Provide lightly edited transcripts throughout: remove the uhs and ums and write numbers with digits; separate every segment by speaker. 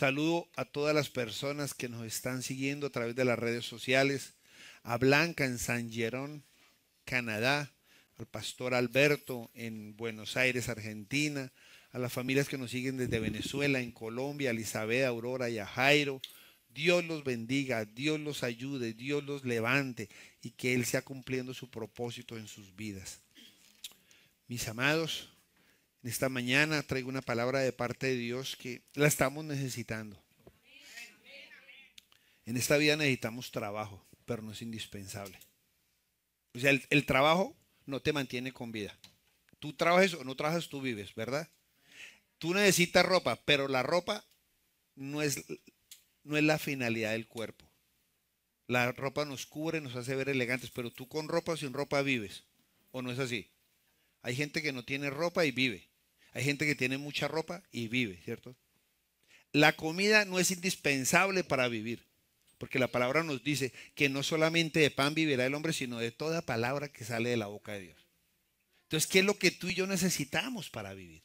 Speaker 1: Saludo a todas las personas que nos están siguiendo a través de las redes sociales, a Blanca en San Jerón, Canadá, al pastor Alberto en Buenos Aires, Argentina, a las familias que nos siguen desde Venezuela, en Colombia, a Elizabeth, a Aurora y a Jairo. Dios los bendiga, Dios los ayude, Dios los levante y que Él sea cumpliendo su propósito en sus vidas. Mis amados, en esta mañana traigo una palabra de parte de Dios que la estamos necesitando. En esta vida necesitamos trabajo, pero no es indispensable. O sea, el trabajo no te mantiene con vida. Tú trabajes o no trabajas, tú vives, ¿verdad? Tú necesitas ropa, pero la ropa no es, no es la finalidad del cuerpo. La ropa nos cubre, nos hace ver elegantes, pero tú con ropa o sin ropa vives. ¿O no es así? Hay gente que no tiene ropa y vive. Hay gente que tiene mucha ropa y vive, ¿cierto? La comida no es indispensable para vivir, porque la palabra nos dice que no solamente de pan vivirá el hombre, sino de toda palabra que sale de la boca de Dios. Entonces, ¿qué es lo que tú y yo necesitamos para vivir?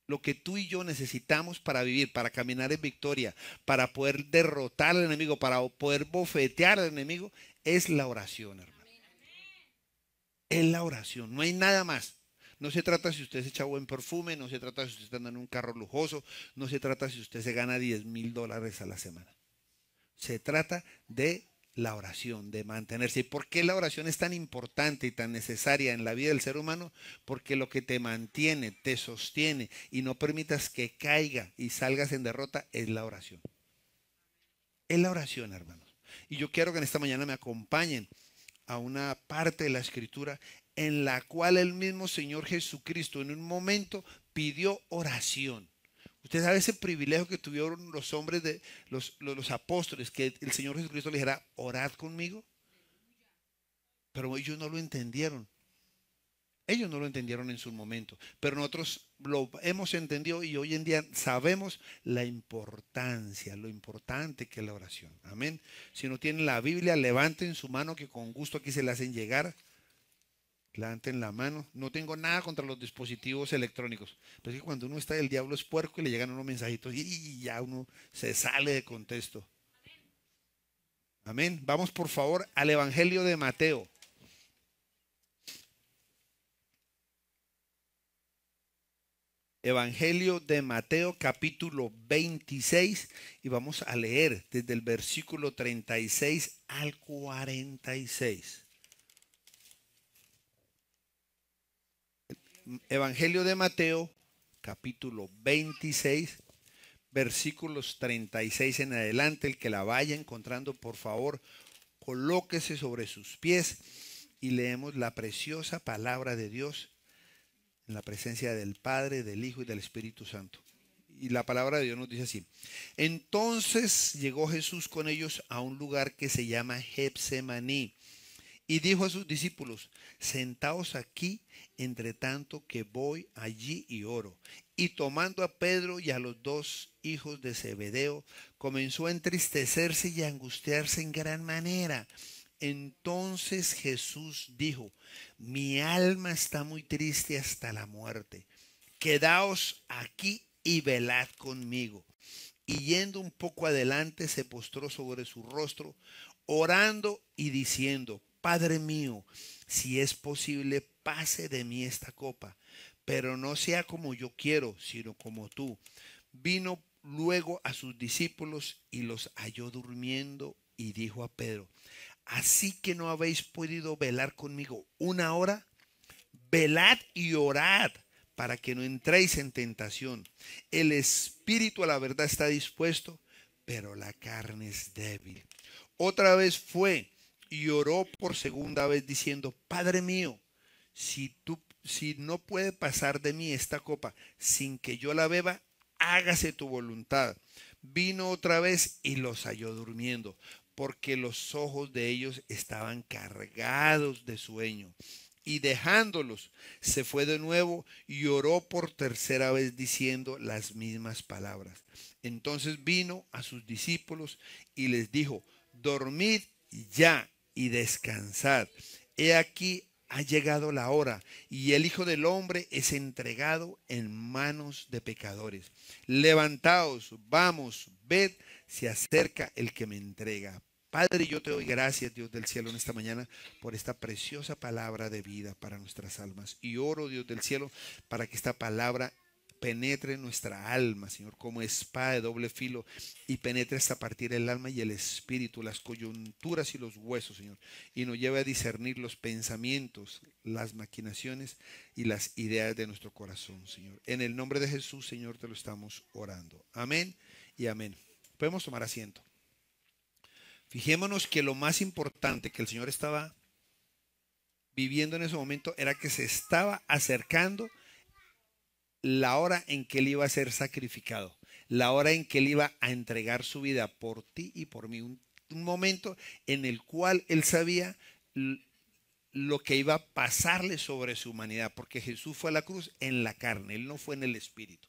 Speaker 1: Lo que tú y yo necesitamos para vivir, para caminar en victoria, para poder derrotar al enemigo, para poder bofetear al enemigo, es la oración, hermano. Es la oración, no hay nada más. No se trata si usted se echa buen perfume, no se trata si usted está andando en un carro lujoso, no se trata si usted se gana $10,000 a la semana. Se trata de la oración, de mantenerse. ¿Y por qué la oración es tan importante y tan necesaria en la vida del ser humano? Porque lo que te mantiene, te sostiene y no permitas que caiga y salgas en derrota es la oración. Es la oración, hermanos. Y yo quiero que en esta mañana me acompañen a una parte de la escritura en la cual el mismo Señor Jesucristo en un momento pidió oración. Usted sabe ese privilegio que tuvieron los hombres de los apóstoles, que el Señor Jesucristo les dijera, orad conmigo. Pero ellos no lo entendieron. Ellos no lo entendieron en su momento, pero nosotros lo hemos entendido y hoy en día sabemos la importancia, lo importante que es la oración. Amén. Si no tienen la Biblia, levanten su mano que con gusto aquí se la hacen llegar. Levanten la mano. No tengo nada contra los dispositivos electrónicos. Pero es que cuando uno está, el diablo es puerco y le llegan unos mensajitos y ya uno se sale de contexto. Amén. Vamos por favor al Evangelio de Mateo. Evangelio de Mateo capítulo 26 y vamos a leer desde el versículo 36 al 46. Evangelio de Mateo capítulo 26 versículos 36 en adelante. El que la vaya encontrando, por favor, colóquese sobre sus pies y leemos la preciosa palabra de Dios en la presencia del Padre, del Hijo y del Espíritu Santo. Y la palabra de Dios nos dice así. Entonces llegó Jesús con ellos a un lugar que se llama Getsemaní y dijo a sus discípulos, sentaos aquí entre tanto que voy allí y oro. Y tomando a Pedro y a los dos hijos de Zebedeo, comenzó a entristecerse y a angustiarse en gran manera. Entonces Jesús dijo, mi alma está muy triste hasta la muerte. Quedaos aquí y velad conmigo. Y yendo un poco adelante, se postró sobre su rostro, orando y diciendo, Padre mío, si es posible, pase de mí esta copa, pero no sea como yo quiero, sino como tú. Vino luego a sus discípulos y los halló durmiendo y dijo a Pedro, ¿así que no habéis podido velar conmigo una hora? Velad y orad para que no entréis en tentación. El espíritu a la verdad está dispuesto, pero la carne es débil. Otra vez fue y oró por segunda vez diciendo, Padre mío, si no puede pasar de mí esta copa sin que yo la beba, hágase tu voluntad. Vino otra vez y los halló durmiendo, porque los ojos de ellos estaban cargados de sueño. Y dejándolos, se fue de nuevo y oró por tercera vez diciendo las mismas palabras. Entonces vino a sus discípulos y les dijo, dormid ya y descansad. He aquí ha llegado la hora y el Hijo del Hombre es entregado en manos de pecadores. Levantaos, vamos, ved, se acerca el que me entrega. Padre, yo te doy gracias, Dios del cielo, en esta mañana por esta preciosa palabra de vida para nuestras almas. Y oro, Dios del cielo, para que esta palabra penetre en nuestra alma, Señor, como espada de doble filo, y penetre hasta partir el alma y el espíritu, las coyunturas y los huesos, Señor, y nos lleve a discernir los pensamientos, las maquinaciones y las ideas de nuestro corazón, Señor. En el nombre de Jesús, Señor, te lo estamos orando. Amén y amén. Podemos tomar asiento. Fijémonos que lo más importante que el Señor estaba viviendo en ese momento era que se estaba acercando la hora en que él iba a ser sacrificado, la hora en que él iba a entregar su vida por ti y por mí, un momento en el cual él sabía lo que iba a pasarle sobre su humanidad, porque Jesús fue a la cruz en la carne, él no fue en el espíritu,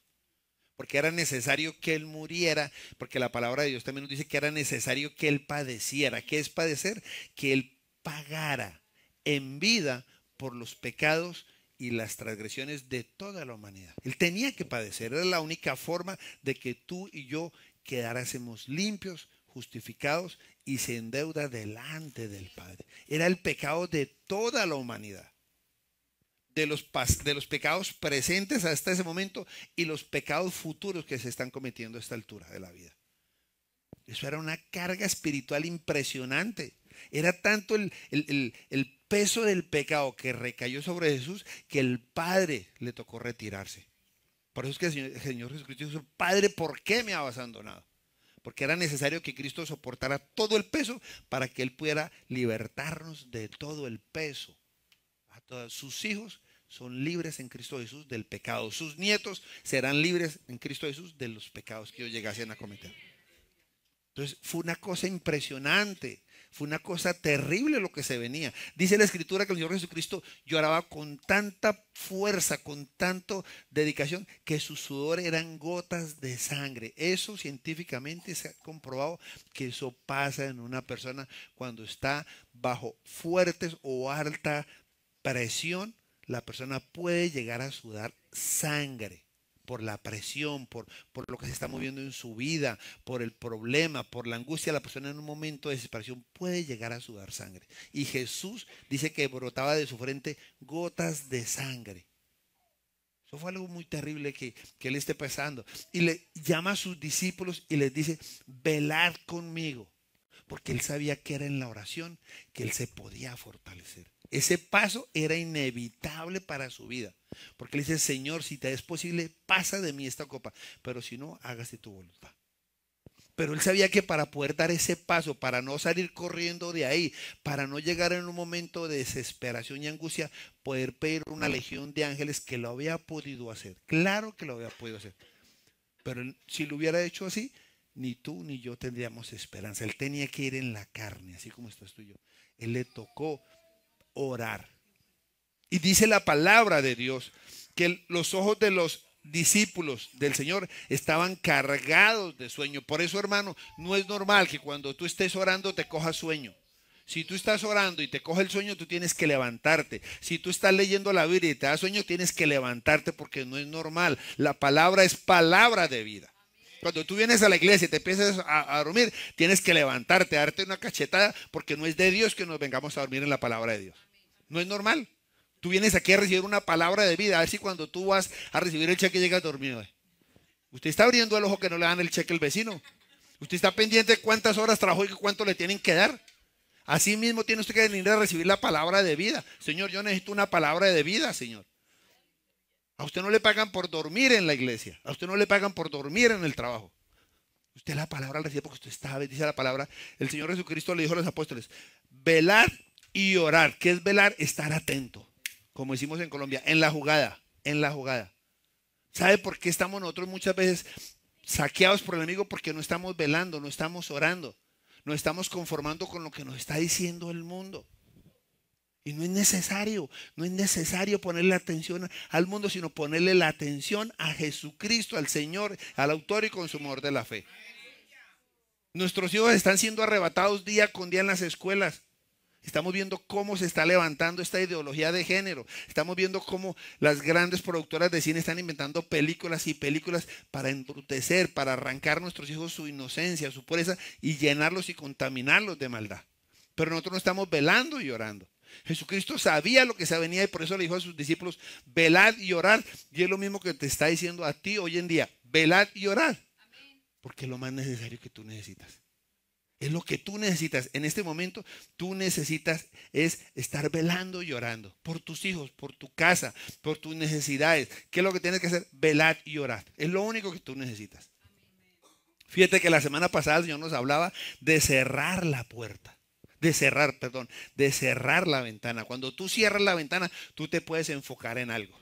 Speaker 1: porque era necesario que él muriera, porque la palabra de Dios también nos dice que era necesario que él padeciera. ¿Qué es padecer? Que él pagara en vida por los pecados y las transgresiones de toda la humanidad. Él tenía que padecer, era la única forma de que tú y yo quedáramos limpios, justificados y sin deuda delante del Padre. Era el pecado de toda la humanidad, de los pecados presentes hasta ese momento y los pecados futuros que se están cometiendo a esta altura de la vida. Eso era una carga espiritual impresionante. Era tanto el peso del pecado que recayó sobre Jesús que el Padre le tocó retirarse. Por eso es que el Señor Jesucristo dijo: Padre, ¿por qué me has abandonado? Porque era necesario que Cristo soportara todo el peso para que Él pudiera libertarnos de todo el peso. A todos sus hijos son libres en Cristo Jesús del pecado. Sus nietos serán libres en Cristo Jesús de los pecados que ellos llegasen a cometer. Entonces fue una cosa impresionante, fue una cosa terrible lo que se venía. Dice la Escritura que el Señor Jesucristo lloraba con tanta fuerza, con tanta dedicación, que su sudor eran gotas de sangre. Eso científicamente se ha comprobado que eso pasa en una persona cuando está bajo fuertes o alta presión. La persona puede llegar a sudar sangre por la presión, por lo que se está moviendo en su vida, por el problema, por la angustia. La persona en un momento de desesperación puede llegar a sudar sangre. Y Jesús dice que brotaba de su frente gotas de sangre. Eso fue algo muy terrible que él esté pasando. Y le llama a sus discípulos y les dice: velad conmigo. Porque él sabía que era en la oración que él se podía fortalecer. Ese paso era inevitable para su vida. Porque él dice: Señor, si te es posible, pasa de mí esta copa, pero si no, hágase tu voluntad. Pero él sabía que para poder dar ese paso, para no salir corriendo de ahí, para no llegar en un momento de desesperación y angustia, poder pedir una legión de ángeles, que lo había podido hacer. Claro que lo había podido hacer. Pero si lo hubiera hecho así, ni tú ni yo tendríamos esperanza. Él tenía que ir en la carne, así como estás tú y yo. Él le tocó orar. Y dice la palabra de Dios que los ojos de los discípulos del Señor estaban cargados de sueño. Por eso, hermano, no es normal que cuando tú estés orando te coja sueño. Si tú estás orando y te coge el sueño, tú tienes que levantarte. Si tú estás leyendo la Biblia y te da sueño, tienes que levantarte, porque no es normal. La palabra es palabra de vida. Cuando tú vienes a la iglesia y te empiezas a dormir, tienes que levantarte, darte una cachetada, porque no es de Dios que nos vengamos a dormir en la palabra de Dios. No es normal. Tú vienes aquí a recibir una palabra de vida. A ver si cuando tú vas a recibir el cheque llegas dormido. Usted está abriendo el ojo que no le dan el cheque al vecino. Usted está pendiente de cuántas horas trabajó y cuánto le tienen que dar. Así mismo tiene usted que venir a recibir la palabra de vida. Señor, yo necesito una palabra de vida, Señor. A usted no le pagan por dormir en la iglesia. A usted no le pagan por dormir en el trabajo. Usted la palabra la recibe porque usted está, dice la palabra. El Señor Jesucristo le dijo a los apóstoles: velar y orar. ¿Qué es velar? Estar atento. Como decimos en Colombia, en la jugada, en la jugada. ¿Sabe por qué estamos nosotros muchas veces saqueados por el enemigo? Porque no estamos velando, no estamos orando, no estamos conformando con lo que nos está diciendo el mundo. Y no es necesario ponerle atención al mundo, sino ponerle la atención a Jesucristo, al Señor, al autor y consumador de la fe. Nuestros hijos están siendo arrebatados día con día en las escuelas. Estamos viendo cómo se está levantando esta ideología de género. Estamos viendo cómo las grandes productoras de cine están inventando películas y películas para embrutecer, para arrancar a nuestros hijos su inocencia, su pureza y llenarlos y contaminarlos de maldad. Pero nosotros no estamos velando y orando. Jesucristo sabía lo que se venía y por eso le dijo a sus discípulos, velad y orad. Y es lo mismo que te está diciendo a ti hoy en día, velad y orad. Porque es lo más necesario que tú necesitas. Es lo que tú necesitas. En este momento tú necesitas es estar velando y orando por tus hijos, por tu casa, por tus necesidades. ¿Qué es lo que tienes que hacer? Velar y orar. Es lo único que tú necesitas. Fíjate que la semana pasada el Señor nos hablaba de cerrar la puerta. De cerrar la ventana. Cuando tú cierras la ventana, tú te puedes enfocar en algo.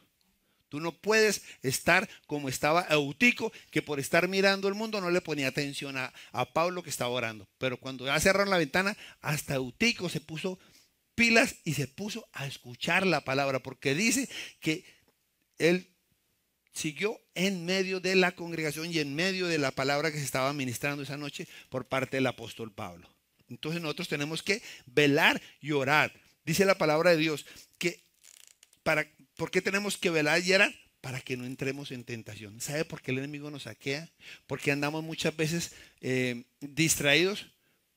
Speaker 1: Tú no puedes estar como estaba Eutico, que por estar mirando el mundo no le ponía atención a Pablo que estaba orando. Pero cuando ya cerraron la ventana, hasta Eutico se puso pilas y se puso a escuchar la palabra, porque dice que él siguió en medio de la congregación y en medio de la palabra que se estaba ministrando esa noche por parte del apóstol Pablo. Entonces nosotros tenemos que velar y orar. Dice la palabra de Dios que ¿por qué tenemos que velar y orar? Para que no entremos en tentación. ¿Sabe por qué el enemigo nos saquea? Porque andamos muchas veces distraídos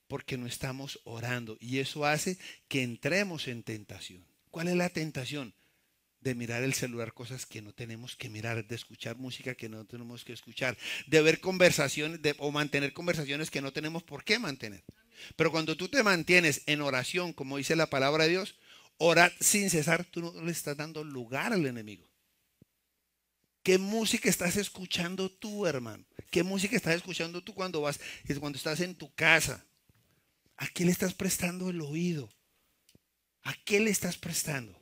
Speaker 1: porque no estamos orando. Y eso hace que entremos en tentación. ¿Cuál es la tentación? De mirar el celular cosas que no tenemos que mirar, de escuchar música que no tenemos que escuchar, de ver conversaciones o mantener conversaciones que no tenemos por qué mantener. Pero cuando tú te mantienes en oración, como dice la palabra de Dios, orad sin cesar, tú no le estás dando lugar al enemigo. ¿Qué música estás escuchando tú, hermano? ¿Qué música estás escuchando tú cuando estás en tu casa? ¿A qué le estás prestando el oído? ¿A qué le estás prestando?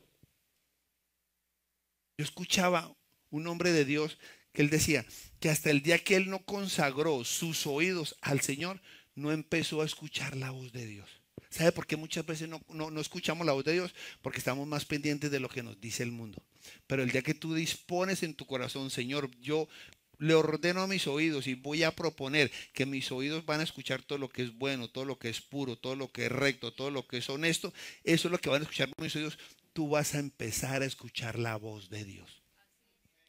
Speaker 1: Yo escuchaba un hombre de Dios que él decía que hasta el día que él no consagró sus oídos al Señor, no empezó a escuchar la voz de Dios. ¿Sabe por qué muchas veces no escuchamos la voz de Dios? Porque estamos más pendientes de lo que nos dice el mundo. Pero el día que tú dispones en tu corazón, Señor, yo le ordeno a mis oídos y voy a proponer que mis oídos van a escuchar todo lo que es bueno, todo lo que es puro, todo lo que es recto, todo lo que es honesto. Eso es lo que van a escuchar mis oídos. Tú vas a empezar a escuchar la voz de Dios.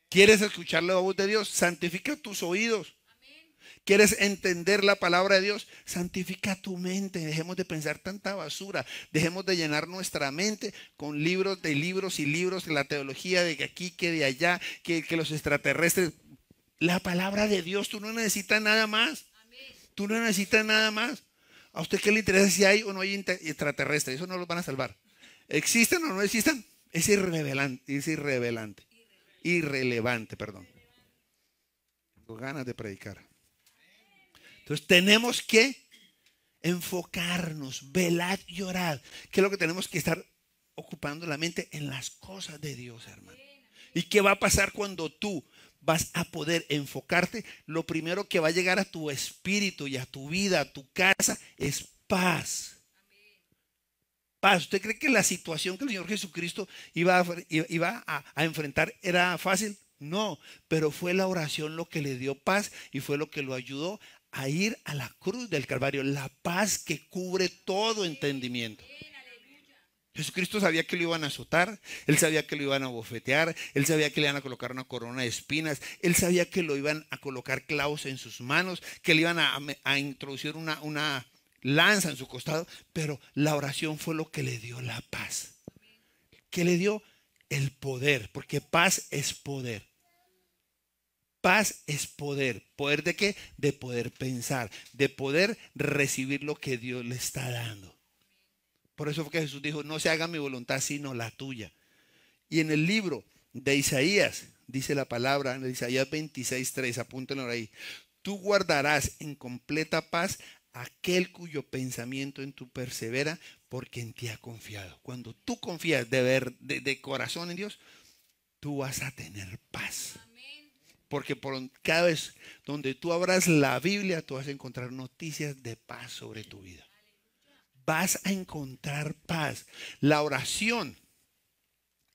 Speaker 1: ¿Quieres escuchar la voz de Dios? Santifica tus oídos. ¿Quieres entender la palabra de Dios? Santifica tu mente. Dejemos de pensar tanta basura. Dejemos de llenar nuestra mente con libros de libros y libros de la teología de que aquí, que de allá, que los extraterrestres. La palabra de Dios, tú no necesitas nada más. Tú no necesitas nada más. ¿A usted qué le interesa si hay o no hay extraterrestres? Eso no los van a salvar. ¿Existen o no existen? Es irrelevante, perdón. Tengo ganas de predicar. Entonces tenemos que enfocarnos, velar y orar. ¿Qué es lo que tenemos que estar ocupando la mente? En las cosas de Dios, hermano. ¿Y qué va a pasar cuando tú vas a poder enfocarte? Lo primero que va a llegar a tu espíritu y a tu vida, a tu casa, es paz. Paz. ¿Usted cree que la situación que el Señor Jesucristo iba a enfrentar era fácil? No, pero fue la oración lo que le dio paz y fue lo que lo ayudó a ir a la cruz del Calvario. La paz que cubre todo entendimiento. Jesucristo sabía que lo iban a azotar, él sabía que lo iban a bofetear, él sabía que le iban a colocar una corona de espinas, él sabía que lo iban a colocar clavos en sus manos, que le iban a introducir una lanza en su costado, pero la oración fue lo que le dio la paz. Que le dio el poder, porque paz es poder. Paz es poder. ¿Poder de qué? De poder pensar, de poder recibir lo que Dios le está dando. Por eso fue que Jesús dijo, no se haga mi voluntad sino la tuya. Y en el libro de Isaías, dice la palabra, en Isaías 26:3, apúntenlo ahí. Tú guardarás en completa paz aquel cuyo pensamiento en tu persevera, porque en ti ha confiado. Cuando tú confías de corazón en Dios, tú vas a tener paz. Porque por cada vez donde tú abras la Biblia, tú vas a encontrar noticias de paz sobre tu vida. Vas a encontrar paz. La oración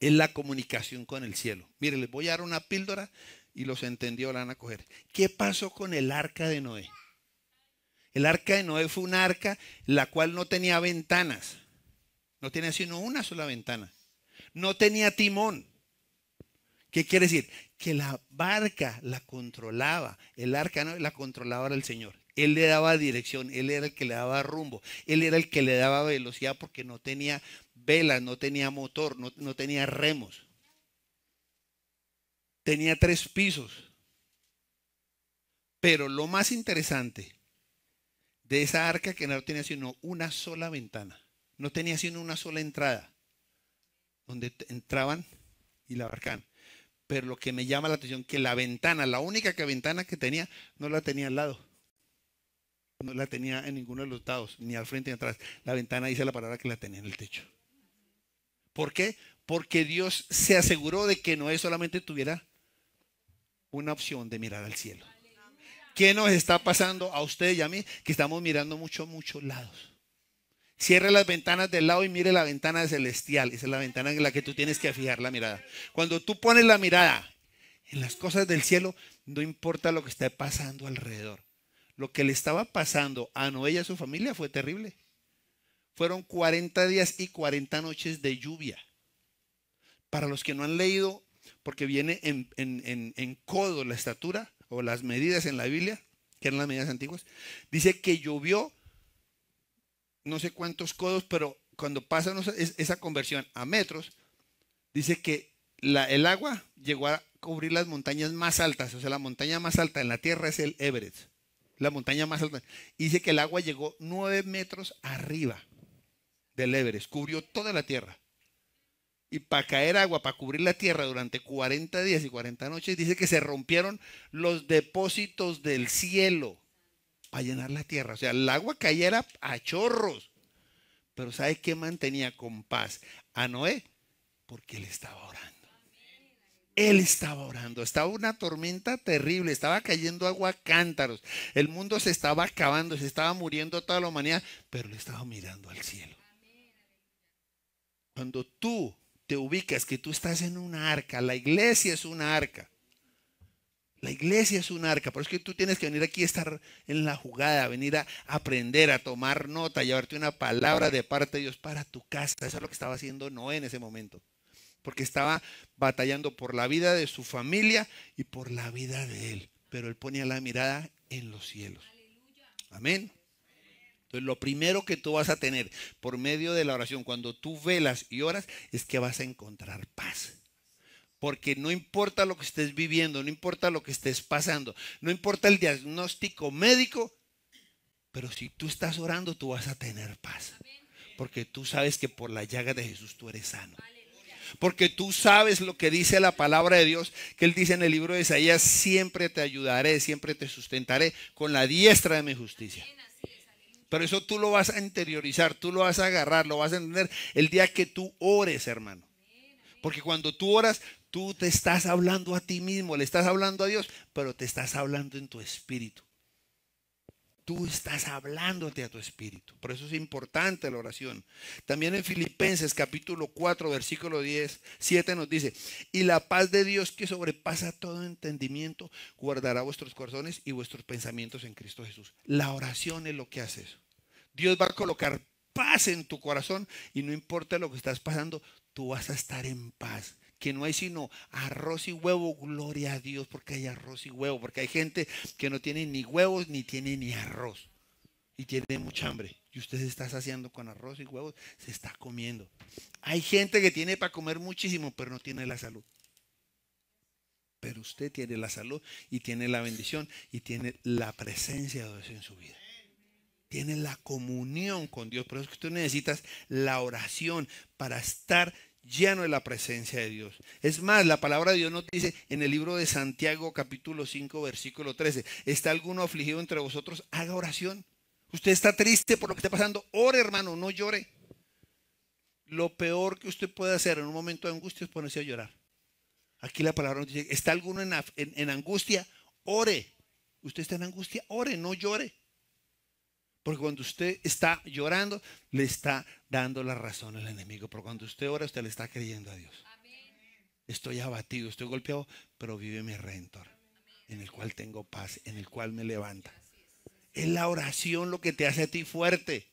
Speaker 1: es la comunicación con el cielo. Mire, les voy a dar una píldora y los entendió, la van a coger. ¿Qué pasó con el arca de Noé? El arca de Noé fue un arca la cual no tenía ventanas. No tenía sino una sola ventana. No tenía timón. ¿Qué quiere decir? Que la barca la controlaba. El arca no la controlaba era el Señor. Él le daba dirección, él era el que le daba rumbo, él era el que le daba velocidad porque no tenía velas, no tenía motor, no tenía remos. Tenía 3 pisos. Pero lo más interesante de esa arca que no tenía sino una sola ventana. No tenía sino una sola entrada donde entraban y la abarcaban. Pero lo que me llama la atención que la ventana, la única ventana que tenía, no la tenía al lado. No la tenía en ninguno de los lados, ni al frente ni atrás. La ventana dice la palabra que la tenía en el techo. ¿Por qué? Porque Dios se aseguró de que Noé solamente tuviera una opción de mirar al cielo. ¿Qué nos está pasando a usted y a mí? Que estamos mirando muchos lados. Cierre las ventanas del lado y mire la ventana celestial. Esa es la ventana en la que tú tienes que fijar la mirada. Cuando tú pones la mirada en las cosas del cielo, no importa lo que esté pasando alrededor. Lo que le estaba pasando a Noé y a su familia fue terrible. Fueron 40 días y 40 noches de lluvia. Para los que no han leído, porque viene en codo la estatura o las medidas en la Biblia, que eran las medidas antiguas, dice que llovió no sé cuántos codos, pero cuando pasa esa conversión a metros, dice que el agua llegó a cubrir las montañas más altas. O sea, la montaña más alta en la tierra es el Everest, la montaña más alta. Y dice que el agua llegó 9 metros arriba del Everest, cubrió toda la tierra. Y para caer agua, para cubrir la tierra durante 40 días y 40 noches, dice que se rompieron los depósitos del cielo para llenar la tierra. O sea, el agua caía a chorros. Pero ¿sabe qué mantenía con paz a Noé? Porque él estaba orando. Él estaba orando. Estaba una tormenta terrible. Estaba cayendo agua a cántaros. El mundo se estaba acabando. Se estaba muriendo toda la humanidad. Pero él estaba mirando al cielo. Cuando tú te ubicas que tú estás en una arca, la iglesia es una arca. La iglesia es un arca, por eso es que tú tienes que venir aquí a estar en la jugada, venir a aprender, a tomar nota, llevarte una palabra de parte de Dios para tu casa. Eso es lo que estaba haciendo Noé en ese momento, porque estaba batallando por la vida de su familia y por la vida de él, pero él ponía la mirada en los cielos. Amén. Entonces lo primero que tú vas a tener por medio de la oración, cuando tú velas y oras, es que vas a encontrar paz. Porque no importa lo que estés viviendo, no importa lo que estés pasando, no importa el diagnóstico médico, pero si tú estás orando, tú vas a tener paz. Porque tú sabes que por la llaga de Jesús tú eres sano. Porque tú sabes lo que dice la palabra de Dios, que Él dice en el libro de Isaías: siempre te ayudaré, siempre te sustentaré con la diestra de mi justicia. Pero eso tú lo vas a interiorizar, tú lo vas a agarrar, lo vas a entender el día que tú ores, hermano. Porque cuando tú oras, tú te estás hablando a ti mismo, le estás hablando a Dios, pero te estás hablando en tu espíritu. Tú estás hablándote a tu espíritu. Por eso es importante la oración. También en Filipenses capítulo 4, versículo 7 nos dice: y la paz de Dios, que sobrepasa todo entendimiento, guardará vuestros corazones y vuestros pensamientos en Cristo Jesús. La oración es lo que hace eso. Dios va a colocar paz en tu corazón y no importa lo que estás pasando, tú vas a estar en paz. Que no hay sino arroz y huevo, gloria a Dios porque hay arroz y huevo, porque hay gente que no tiene ni huevos ni tiene ni arroz y tiene mucha hambre y usted se está saciando con arroz y huevos, se está comiendo. Hay gente que tiene para comer muchísimo pero no tiene la salud, pero usted tiene la salud y tiene la bendición y tiene la presencia de Dios en su vida. Tiene la comunión con Dios. Por eso es que tú necesitas la oración para estar lleno de la presencia de Dios. Es más, la palabra de Dios nos dice en el libro de Santiago capítulo 5 versículo 13: ¿está alguno afligido entre vosotros? Haga oración. Usted está triste por lo que está pasando, ore, hermano, no llore. Lo peor que usted puede hacer en un momento de angustia es ponerse a llorar. Aquí la palabra nos dice: ¿está alguno en angustia? Ore. Usted está en angustia, ore, no llore. Porque cuando usted está llorando, le está dando la razón al enemigo. Pero cuando usted ora, usted le está creyendo a Dios. Estoy abatido, estoy golpeado, pero vive mi Redentor, en el cual tengo paz, en el cual me levanta. Es la oración lo que te hace a ti fuerte.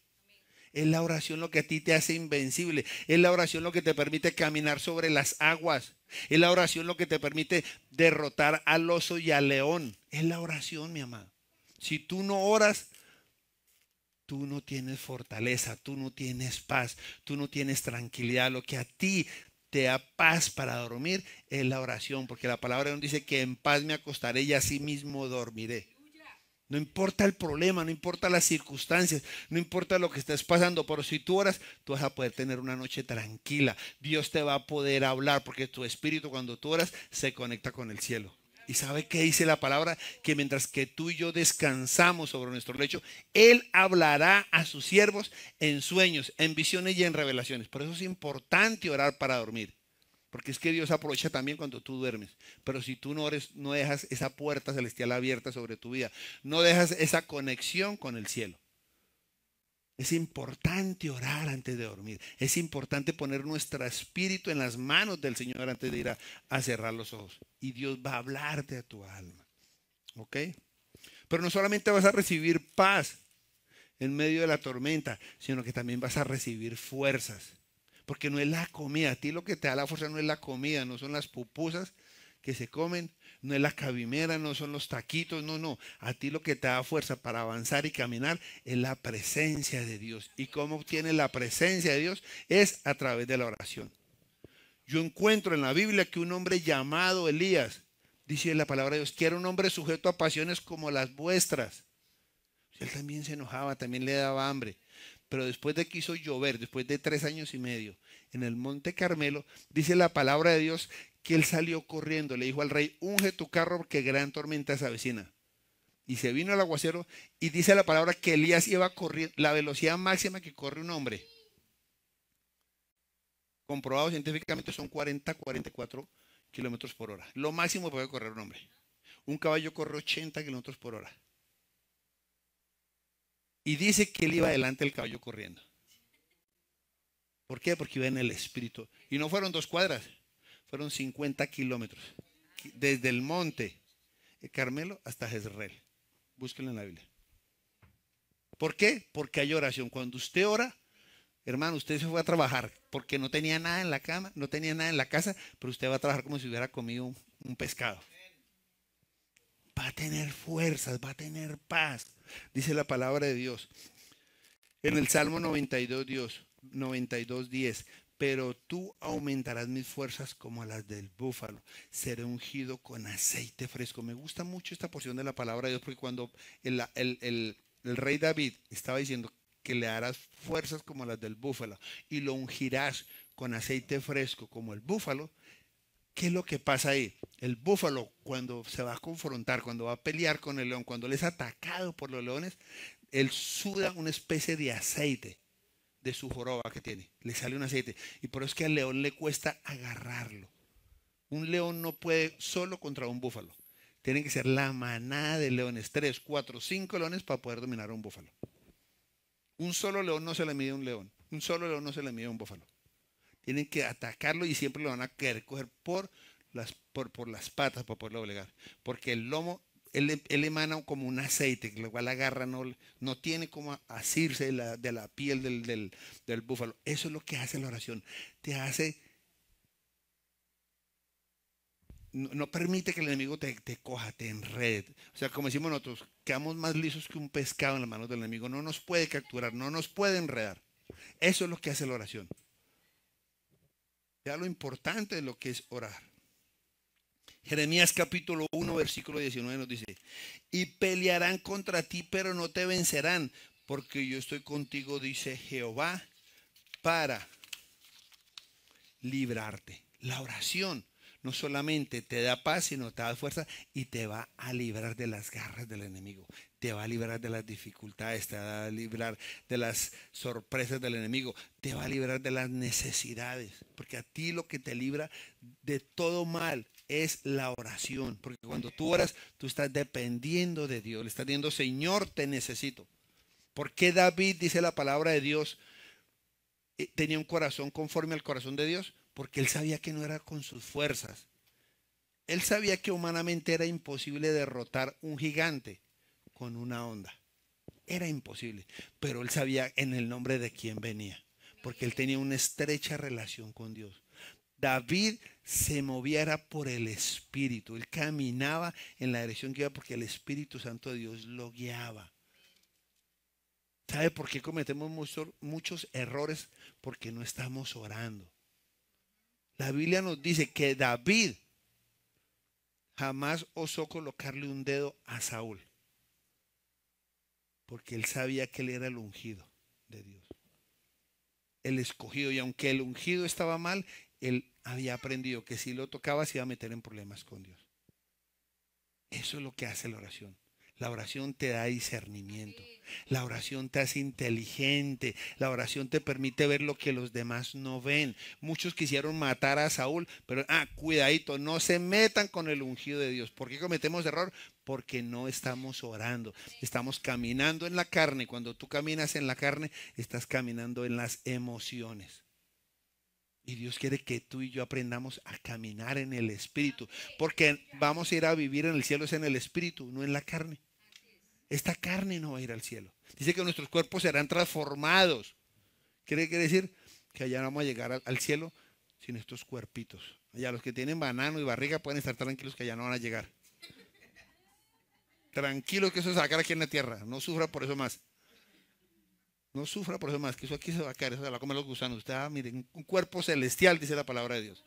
Speaker 1: Es la oración lo que a ti te hace invencible. Es la oración lo que te permite caminar sobre las aguas. Es la oración lo que te permite derrotar al oso y al león. Es la oración, mi amado. Si tú no oras, tú no tienes fortaleza, tú no tienes paz, tú no tienes tranquilidad. Lo que a ti te da paz para dormir es la oración, porque la palabra de Dios dice que en paz me acostaré y así mismo dormiré. No importa el problema, no importa las circunstancias, no importa lo que estés pasando, pero si tú oras, tú vas a poder tener una noche tranquila. Dios te va a poder hablar porque tu espíritu cuando tú oras se conecta con el cielo. ¿Y sabe qué dice la palabra? Que mientras que tú y yo descansamos sobre nuestro lecho, Él hablará a sus siervos en sueños, en visiones y en revelaciones. Por eso es importante orar para dormir. Porque es que Dios aprovecha también cuando tú duermes. Pero si tú no ores, no dejas esa puerta celestial abierta sobre tu vida. No dejas esa conexión con el cielo. Es importante orar antes de dormir. Es importante poner nuestro espíritu en las manos del Señor antes de ir a cerrar los ojos. Y Dios va a hablarte a tu alma. ¿Ok? Pero no solamente vas a recibir paz en medio de la tormenta, sino que también vas a recibir fuerzas. Porque no es la comida, a ti lo que te da la fuerza no es la comida, no son las pupusas que se comen, no es la cabimera, no son los taquitos, no, no. A ti lo que te da fuerza para avanzar y caminar es la presencia de Dios. ¿Y cómo obtienes la presencia de Dios? Es a través de la oración. Yo encuentro en la Biblia que un hombre llamado Elías, dice la palabra de Dios, que era un hombre sujeto a pasiones como las vuestras. Él también se enojaba, también le daba hambre. Pero después de que hizo llover, después de 3 años y medio, en el monte Carmelo, dice la palabra de Dios que él salió corriendo, le dijo al rey, unge tu carro porque gran tormenta se avecina. Y se vino el aguacero y dice la palabra que Elías iba corriendo, la velocidad máxima que corre un hombre, comprobado científicamente son 40, 44 kilómetros por hora. Lo máximo que puede correr un hombre. Un caballo corre 80 kilómetros por hora. Y dice que él iba adelante del caballo corriendo. ¿Por qué? Porque iba en el espíritu. Y no fueron 2 cuadras, fueron 50 kilómetros. Desde el monte Carmelo hasta Jezreel. Búsquenlo en la Biblia. ¿Por qué? Porque hay oración. Cuando usted ora, hermano, usted se fue a trabajar porque no tenía nada en la cama, no tenía nada en la casa, pero usted va a trabajar como si hubiera comido un pescado. Va a tener fuerzas, va a tener paz. Dice la palabra de Dios. En el Salmo 92, Dios, 92:10. Pero tú aumentarás mis fuerzas como las del búfalo. Seré ungido con aceite fresco. Me gusta mucho esta porción de la palabra de Dios porque cuando el rey David estaba diciendo que le darás fuerzas como las del búfalo y lo ungirás con aceite fresco como el búfalo, ¿qué es lo que pasa ahí? El búfalo cuando se va a confrontar, cuando va a pelear con el león, cuando él es atacado por los leones, él suda una especie de aceite de su joroba que tiene. Le sale un aceite. Y por eso es que al león le cuesta agarrarlo. Un león no puede solo contra un búfalo. Tienen que ser la manada de leones, 3, 4, 5 leones para poder dominar a un búfalo. Un solo león no se le mide a un león. Un solo león no se le mide a un búfalo. Tienen que atacarlo y siempre lo van a querer coger por las patas para poderlo doblegar. Porque el lomo, él emana como un aceite, que lo cual agarra, no tiene como asirse de la piel del búfalo. Eso es lo que hace la oración. Te hace, no permite que el enemigo te coja, te enrede. O sea, como decimos nosotros, quedamos más lisos que un pescado en las manos del enemigo. No nos puede capturar, no nos puede enredar. Eso es lo que hace la oración. Ya lo importante de lo que es orar. Jeremías capítulo 1, versículo 19 nos dice, y pelearán contra ti, pero no te vencerán, porque yo estoy contigo, dice Jehová, para librarte. La oración no solamente te da paz, sino te da fuerza y te va a librar de las garras del enemigo. Te va a librar de las dificultades, te va a librar de las sorpresas del enemigo, te va a librar de las necesidades. Porque a ti lo que te libra de todo mal es la oración. Porque cuando tú oras, tú estás dependiendo de Dios. Le estás diciendo, Señor, te necesito. ¿Por qué David, dice la palabra de Dios, tenía un corazón conforme al corazón de Dios? Porque él sabía que no era con sus fuerzas. Él sabía que humanamente era imposible derrotar un gigante con una onda. Era imposible, pero él sabía en el nombre de quién venía, porque él tenía una estrecha relación con Dios. David se movía era por el Espíritu, él caminaba en la dirección que iba porque el Espíritu Santo de Dios lo guiaba. ¿Sabe por qué cometemos muchos errores? Porque no estamos orando. La Biblia nos dice que David jamás osó colocarle un dedo a Saúl, porque él sabía que él era el ungido de Dios, el escogido, y aunque el ungido estaba mal, él había aprendido que si lo tocaba se iba a meter en problemas con Dios. Eso es lo que hace la oración. La oración te da discernimiento. La oración te hace inteligente. La oración te permite ver lo que los demás no ven. Muchos quisieron matar a Saúl, pero cuidadito, no se metan con el ungido de Dios. ¿Por qué cometemos error? Porque no estamos orando. Estamos caminando en la carne. Cuando tú caminas en la carne, estás caminando en las emociones. Y Dios quiere que tú y yo aprendamos a caminar en el Espíritu, porque vamos a ir a vivir en el cielo, es en el Espíritu, no en la carne. Esta carne no va a ir al cielo. Dice que nuestros cuerpos serán transformados. ¿Qué quiere decir? Que allá no vamos a llegar al cielo sin estos cuerpitos. Allá los que tienen banano y barriga pueden estar tranquilos que allá no van a llegar. Tranquilos que eso se va a quedar aquí en la tierra. No sufra por eso más. No sufra por eso más, que eso aquí se va a caer, eso se va a comer los gusanos. Usted, miren, un cuerpo celestial, dice la palabra de Dios.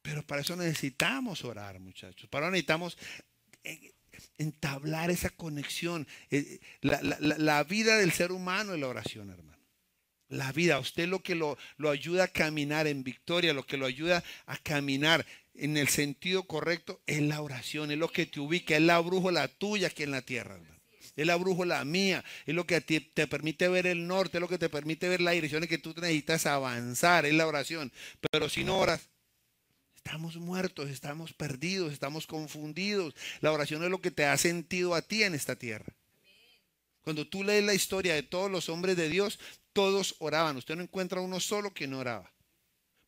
Speaker 1: Pero para eso necesitamos orar, muchachos. Para eso necesitamos entablar esa conexión. La vida del ser humano es la oración, hermano. La vida, usted lo que lo ayuda a caminar en victoria, lo que lo ayuda a caminar en el sentido correcto es la oración, es lo que te ubica, es la brújula tuya aquí en la tierra, hermano. Es la brújula mía, es lo que te permite ver el norte, es lo que te permite ver la dirección en que tú necesitas avanzar, es la oración. Pero si no oras, estamos muertos, estamos perdidos, estamos confundidos. La oración es lo que te da sentido a ti en esta tierra. Cuando tú lees la historia de todos los hombres de Dios, todos oraban. Usted no encuentra uno solo que no oraba.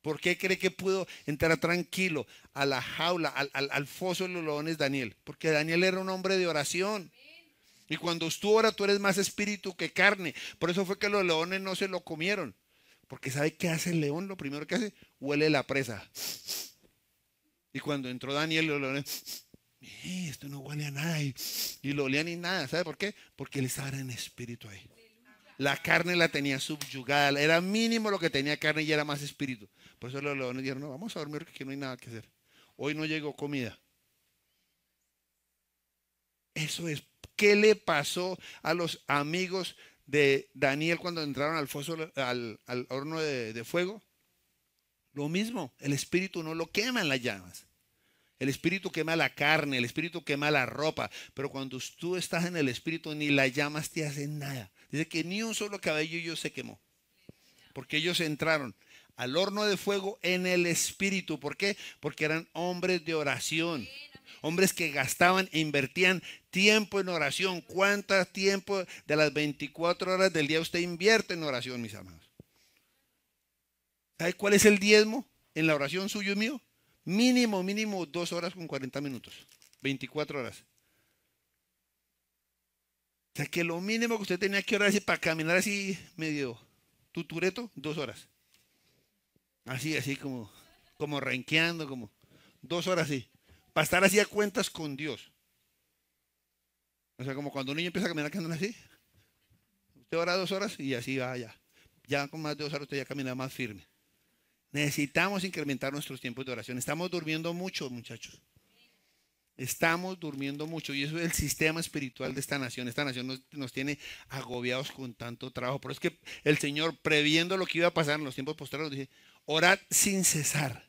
Speaker 1: ¿Por qué cree que pudo entrar tranquilo a la jaula, al foso de los leones Daniel? Porque Daniel era un hombre de oración. Y cuando tú oras, tú eres más espíritu que carne. Por eso fue que los leones no se lo comieron. Porque ¿sabe qué hace el león? Lo primero que hace, huele la presa. Y cuando entró Daniel, los leones, esto no huele a nada. Y lo olían y nada. ¿Sabe por qué? Porque él estaba en espíritu ahí. La carne la tenía subyugada. Era mínimo lo que tenía carne y era más espíritu. Por eso los leones dijeron, no, vamos a dormir que no hay nada que hacer. Hoy no llegó comida. Eso es. ¿Qué le pasó a los amigos de Daniel cuando entraron al foso, al horno de fuego? Lo mismo, el espíritu no lo quema en las llamas. El espíritu quema la carne, el espíritu quema la ropa, pero cuando tú estás en el espíritu ni las llamas te hacen nada. Dice que ni un solo cabello ellos se quemó, porque ellos entraron al horno de fuego en el espíritu. ¿Por qué? Porque eran hombres de oración. Hombres que gastaban e invertían tiempo en oración. ¿Cuánto tiempo de las 24 horas del día usted invierte en oración, mis amados? ¿Sabe cuál es el diezmo en la oración suyo y mío? Mínimo 2 horas con 40 minutos. 24 horas. O sea que lo mínimo que usted tenía que orar así para caminar así medio tutureto, 2 horas. Así como renqueando, como 2 horas así. Para estar así a cuentas con Dios. O sea, como cuando un niño empieza a caminar, que andan así. Usted ora 2 horas y así va ya. Ya con más de 2 horas usted ya camina más firme. Necesitamos incrementar nuestros tiempos de oración. Estamos durmiendo mucho, muchachos. Estamos durmiendo mucho y eso es el sistema espiritual de esta nación. Esta nación nos tiene agobiados con tanto trabajo. Pero es que el Señor, previendo lo que iba a pasar en los tiempos posteriores, dice, orad sin cesar.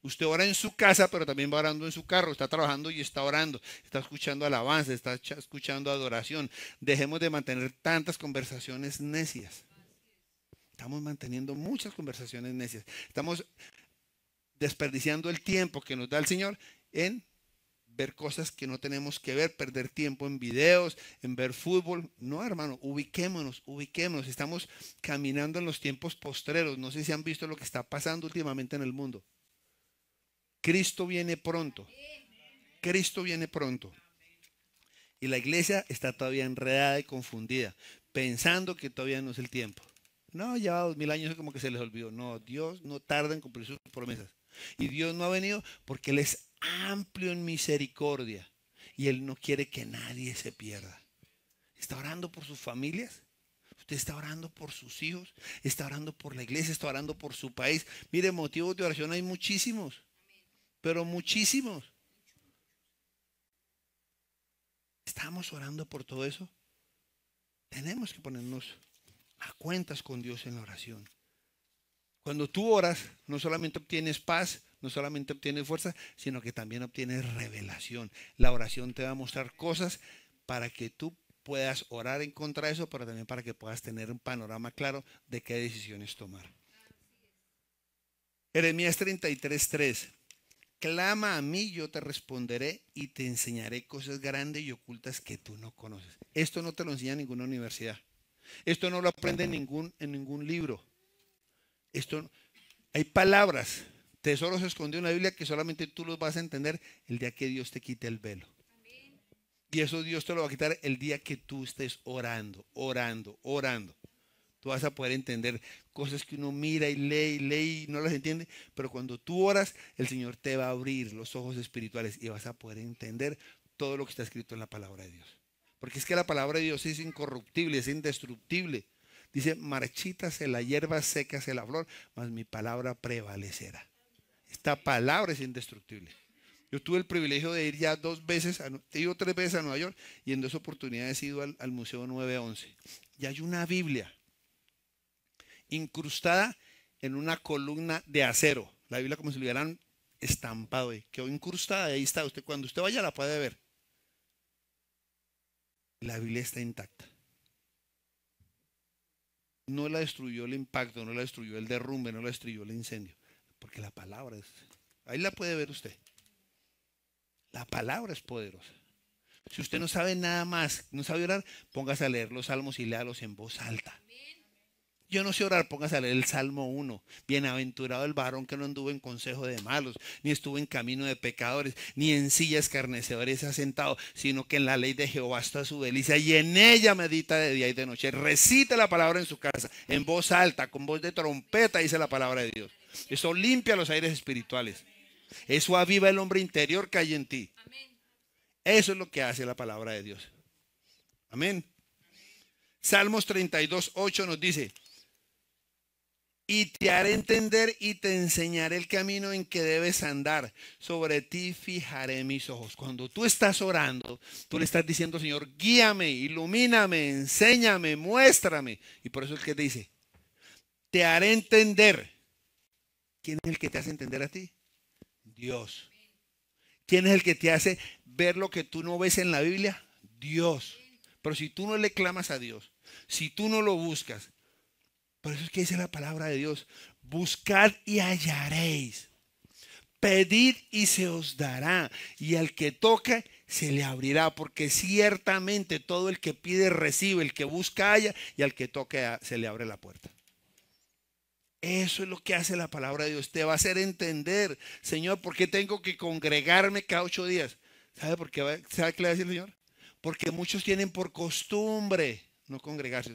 Speaker 1: Usted ora en su casa, pero también va orando en su carro. Está trabajando y está orando. Está escuchando alabanza, está escuchando adoración. Dejemos de mantener tantas conversaciones necias. Estamos manteniendo muchas conversaciones necias. Estamos desperdiciando el tiempo que nos da el Señor en ver cosas que no tenemos que ver, perder tiempo en videos, en ver fútbol. No, hermano, ubiquémonos. Estamos caminando en los tiempos postreros. No sé si han visto lo que está pasando últimamente en el mundo. Cristo viene pronto. Cristo viene pronto. Y la iglesia está todavía enredada y confundida, pensando que todavía no es el tiempo. No, ya 2000 años como que se les olvidó. No, Dios no tarda en cumplir sus promesas. Y Dios no ha venido porque Él es amplio en misericordia. Y Él no quiere que nadie se pierda. ¿Está orando por sus familias? ¿Usted está orando por sus hijos? ¿Está orando por la iglesia? ¿Está orando por su país? Mire, motivos de oración hay muchísimos, pero muchísimos. ¿Estamos orando por todo eso? Tenemos que ponernos a cuentas con Dios en la oración. Cuando tú oras, no solamente obtienes paz, no solamente obtienes fuerza, sino que también obtienes revelación. La oración te va a mostrar cosas para que tú puedas orar en contra de eso, pero también para que puedas tener un panorama claro de qué decisiones tomar. Jeremías 33:3. Clama a mí, yo te responderé y te enseñaré cosas grandes y ocultas que tú no conoces. Esto no te lo enseña ninguna universidad. Esto no lo aprende en ningún libro. Esto, hay palabras, tesoros escondidos en la Biblia que solamente tú los vas a entender el día que Dios te quite el velo. Y eso Dios te lo va a quitar el día que tú estés orando, orando, orando. Tú vas a poder entender cosas que uno mira y lee y no las entiende, pero cuando tú oras, el Señor te va a abrir los ojos espirituales y vas a poder entender todo lo que está escrito en la palabra de Dios. Porque es que la palabra de Dios es incorruptible, es indestructible. Dice, marchítase la hierba, sécase la flor, mas mi palabra prevalecerá. Esta palabra es indestructible. Yo tuve el privilegio de ir ya 2 veces, he ido 3 veces a Nueva York y en 2 oportunidades he ido al Museo 911. Y hay una Biblia incrustada en una columna de acero. La Biblia como si lo hubieran estampado. Quedó incrustada, ahí está. Usted, cuando usted vaya la puede ver. La Biblia está intacta. No la destruyó el impacto, no la destruyó el derrumbe, no la destruyó el incendio. Porque la palabra es... Ahí la puede ver usted. La palabra es poderosa. Si usted no sabe nada más, no sabe orar, póngase a leer los salmos y léalos en voz alta. Yo no sé orar, póngase a leer el Salmo 1. Bienaventurado el varón que no anduvo en consejo de malos, ni estuvo en camino de pecadores, ni en silla escarnecedores ha sentado, sino que en la ley de Jehová está su delicia y en ella medita de día y de noche. Recite la palabra en su casa, en voz alta, con voz de trompeta, dice la palabra de Dios. Eso limpia los aires espirituales. Eso aviva el hombre interior que hay en ti. Eso es lo que hace la palabra de Dios. Amén. Salmos 32:8 nos dice: y te haré entender y te enseñaré el camino en que debes andar. Sobre ti fijaré mis ojos. Cuando tú estás orando, tú le estás diciendo, Señor, guíame, ilumíname, enséñame, muéstrame. Y por eso es que te dice, te haré entender. ¿Quién es el que te hace entender a ti? Dios. ¿Quién es el que te hace ver lo que tú no ves en la Biblia? Dios. Pero si tú no le clamas a Dios, si tú no lo buscas, por eso es que dice la palabra de Dios, buscad y hallaréis, pedid y se os dará, y al que toca se le abrirá, porque ciertamente todo el que pide recibe, el que busca halla, y al que toca se le abre la puerta. Eso es lo que hace la palabra de Dios, te va a hacer entender, Señor, ¿por qué tengo que congregarme cada 8 días? ¿Sabe por qué? ¿Sabe qué le va a decir el Señor? Porque muchos tienen por costumbre no congregarse.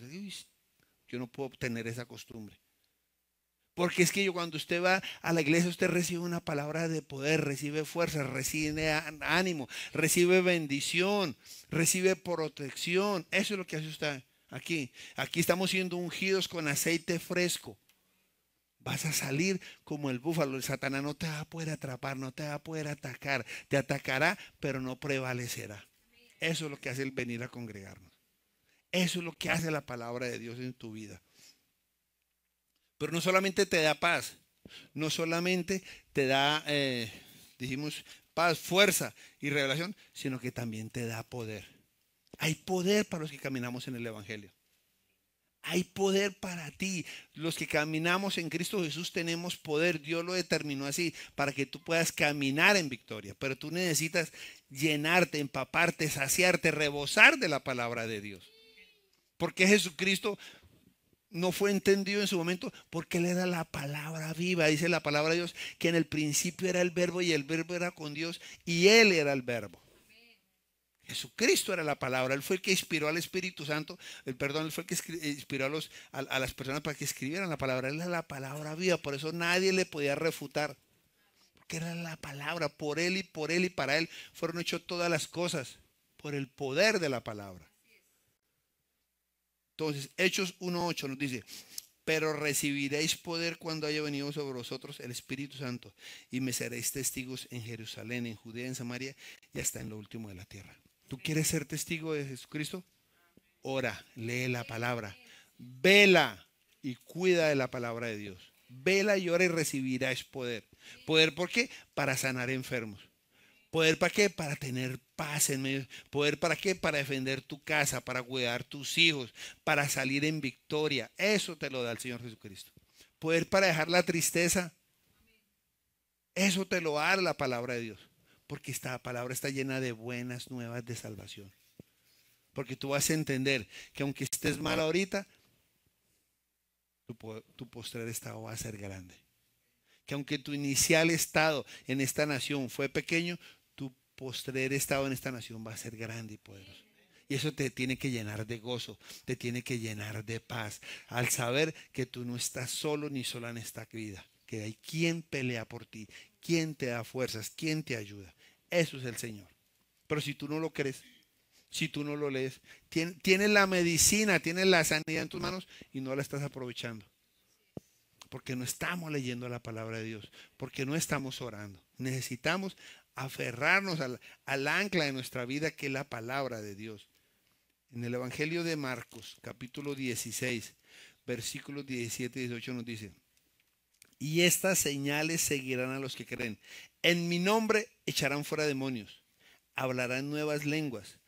Speaker 1: Yo no puedo tener esa costumbre. Porque es que cuando usted va a la iglesia, usted recibe una palabra de poder, recibe fuerza, recibe ánimo, recibe bendición, recibe protección. Eso es lo que hace usted aquí. Aquí estamos siendo ungidos con aceite fresco. Vas a salir como el búfalo. El Satanás no te va a poder atrapar, no te va a poder atacar. Te atacará, pero no prevalecerá. Eso es lo que hace el venir a congregarnos. Eso es lo que hace la palabra de Dios en tu vida. Pero no solamente te da paz, no solamente te da, dijimos, paz, fuerza y revelación, sino que también te da poder. Hay poder para los que caminamos en el Evangelio. Hay poder para ti. Los que caminamos en Cristo Jesús tenemos poder. Dios lo determinó así para que tú puedas caminar en victoria. Pero tú necesitas llenarte, empaparte, saciarte, rebosar de la palabra de Dios. Porque Jesucristo no fue entendido en su momento porque Él era la palabra viva. Dice la palabra de Dios que en el principio era el verbo y el verbo era con Dios y Él era el verbo. Jesucristo era la palabra. Él fue el que inspiró al Espíritu Santo. Él fue el que inspiró a las personas para que escribieran la palabra. Él era la palabra viva. Por eso nadie le podía refutar. Porque era la palabra. Por él y para él fueron hechas todas las cosas. Por el poder de la palabra. Entonces, Hechos 1:8 nos dice: pero recibiréis poder cuando haya venido sobre vosotros el Espíritu Santo, y me seréis testigos en Jerusalén, en Judea, en Samaria y hasta en lo último de la tierra. ¿Tú quieres ser testigo de Jesucristo? Ora, lee la palabra, vela y cuida de la palabra de Dios. Vela y ora y recibirás poder. ¿Poder por qué? Para sanar enfermos. ¿Poder para qué? Para tener paz en medio. ¿Poder para qué? Para defender tu casa, para cuidar tus hijos, para salir en victoria. Eso te lo da el Señor Jesucristo. ¿Poder para dejar la tristeza? Eso te lo da la palabra de Dios. Porque esta palabra está llena de buenas nuevas de salvación. Porque tú vas a entender que aunque estés mal ahorita, tu postrer estado va a ser grande. Que aunque tu inicial estado en esta nación fue pequeño, tu postrer estado en esta nación va a ser grande y poderoso. Y eso te tiene que llenar de gozo, te tiene que llenar de paz, al saber que tú no estás solo ni sola en esta vida, que hay quien pelea por ti, quien te da fuerzas, quien te ayuda. Eso es el Señor. Pero si tú no lo crees, si tú no lo lees, tienes la medicina, tienes la sanidad en tus manos y no la estás aprovechando. Porque no estamos leyendo la palabra de Dios, porque no estamos orando. Necesitamos aferrarnos al ancla de nuestra vida, que es la palabra de Dios. En el Evangelio de Marcos, capítulo 16, versículos 17 y 18 nos dice: y estas señales seguirán a los que creen. En mi nombre echarán fuera demonios, hablarán nuevas lenguas,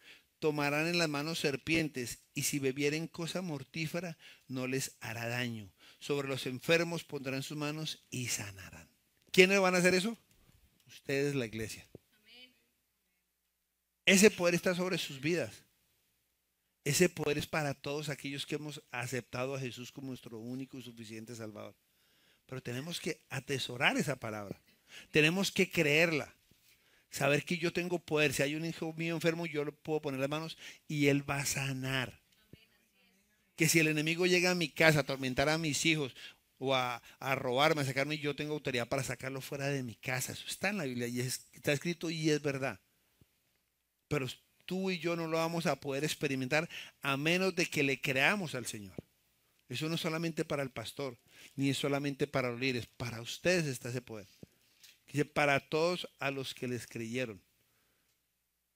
Speaker 1: tomarán en las manos serpientes, y si bebieren cosa mortífera no les hará daño. Sobre los enfermos pondrán sus manos y sanarán. ¿Quiénes van a hacer eso? Ustedes, la iglesia. Ese poder está sobre sus vidas. Ese poder es para todos aquellos que hemos aceptado a Jesús como nuestro único y suficiente Salvador. Pero tenemos que atesorar esa palabra. Tenemos que creerla. Saber que yo tengo poder. Si hay un hijo mío enfermo, yo le puedo poner las manos y él va a sanar. Que si el enemigo llega a mi casa a atormentar a mis hijos o a robarme, a sacarme, yo tengo autoridad para sacarlo fuera de mi casa. Eso está en la Biblia y está escrito y es verdad. Pero tú y yo no lo vamos a poder experimentar a menos de que le creamos al Señor. Eso no es solamente para el pastor, ni es solamente para los líderes. Para ustedes está ese poder. Dice: para todos a los que les creyeron,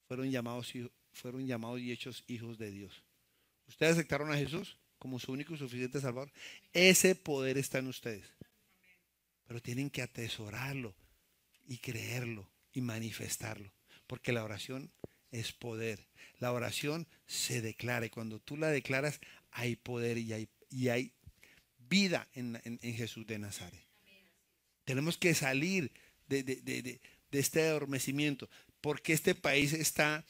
Speaker 1: fueron llamados y hechos hijos de Dios. Ustedes aceptaron a Jesús como su único y suficiente Salvador. Ese poder está en ustedes. Pero tienen que atesorarlo y creerlo y manifestarlo. Porque la oración es poder. La oración se declara. Y cuando tú la declaras, hay poder y hay vida en Jesús de Nazaret. Tenemos que salir de este adormecimiento. Porque este país está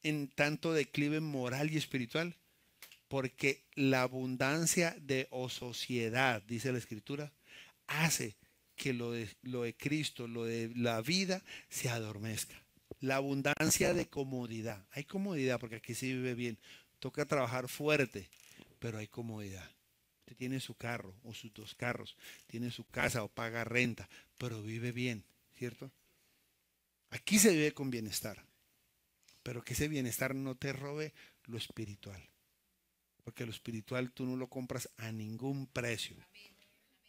Speaker 1: en tanto declive moral y espiritual. Porque la abundancia de ociosidad, dice la Escritura, hace que lo de Cristo, lo de la vida, se adormezca. La abundancia de comodidad. Hay comodidad porque aquí se vive bien. Toca trabajar fuerte, pero hay comodidad. Usted tiene su carro o sus 2 carros, tiene su casa o paga renta, pero vive bien, ¿cierto? Aquí se vive con bienestar, pero que ese bienestar no te robe lo espiritual. Porque lo espiritual tú no lo compras a ningún precio.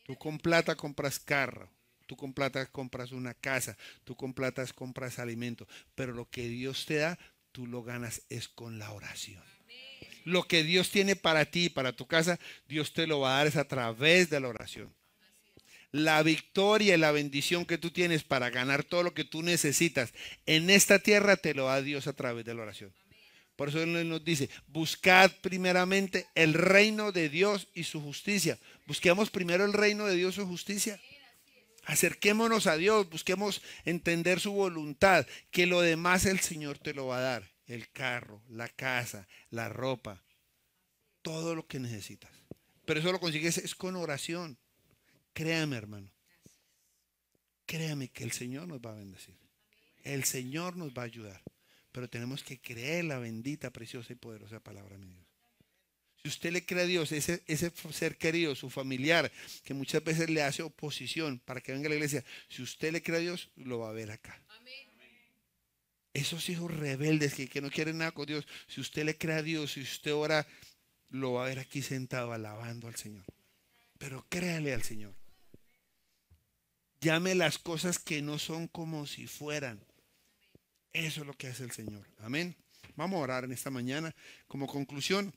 Speaker 1: Tú con plata compras carro, tú con plata compras una casa, tú con plata compras alimento. Pero lo que Dios te da, tú lo ganas es con la oración. Lo que Dios tiene para ti, para tu casa, Dios te lo va a dar es a través de la oración. La victoria y la bendición que tú tienes para ganar todo lo que tú necesitas en esta tierra, te lo da Dios a través de la oración. Por eso Él nos dice: buscad primeramente el reino de Dios y su justicia. Busquemos primero el reino de Dios y su justicia. Acerquémonos a Dios, busquemos entender su voluntad, que lo demás el Señor te lo va a dar. El carro, la casa, la ropa, todo lo que necesitas. Pero eso lo consigues es con oración. Créame, hermano. Créame que el Señor nos va a bendecir. El Señor nos va a ayudar. pero tenemos que creer la bendita, preciosa y poderosa palabra de Dios. Si usted le cree a Dios, ese ser querido, su familiar, que muchas veces le hace oposición para que venga a la iglesia, si usted le cree a Dios, lo va a ver acá. Esos hijos rebeldes que no quieren nada con Dios, si usted le cree a Dios, si usted ora, lo va a ver aquí sentado alabando al Señor. Pero créale al Señor. Llame las cosas que no son como si fueran. Eso es lo que hace el Señor. Amén. Vamos a orar en esta mañana. Como conclusión,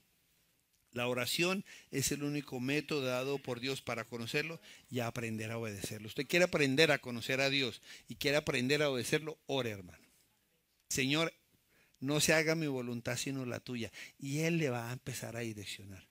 Speaker 1: la oración es el único método dado por Dios para conocerlo y aprender a obedecerlo. Usted quiere aprender a conocer a Dios y quiere aprender a obedecerlo, ore, hermano. Señor, no se haga mi voluntad sino la tuya. Y Él le va a empezar a direccionar.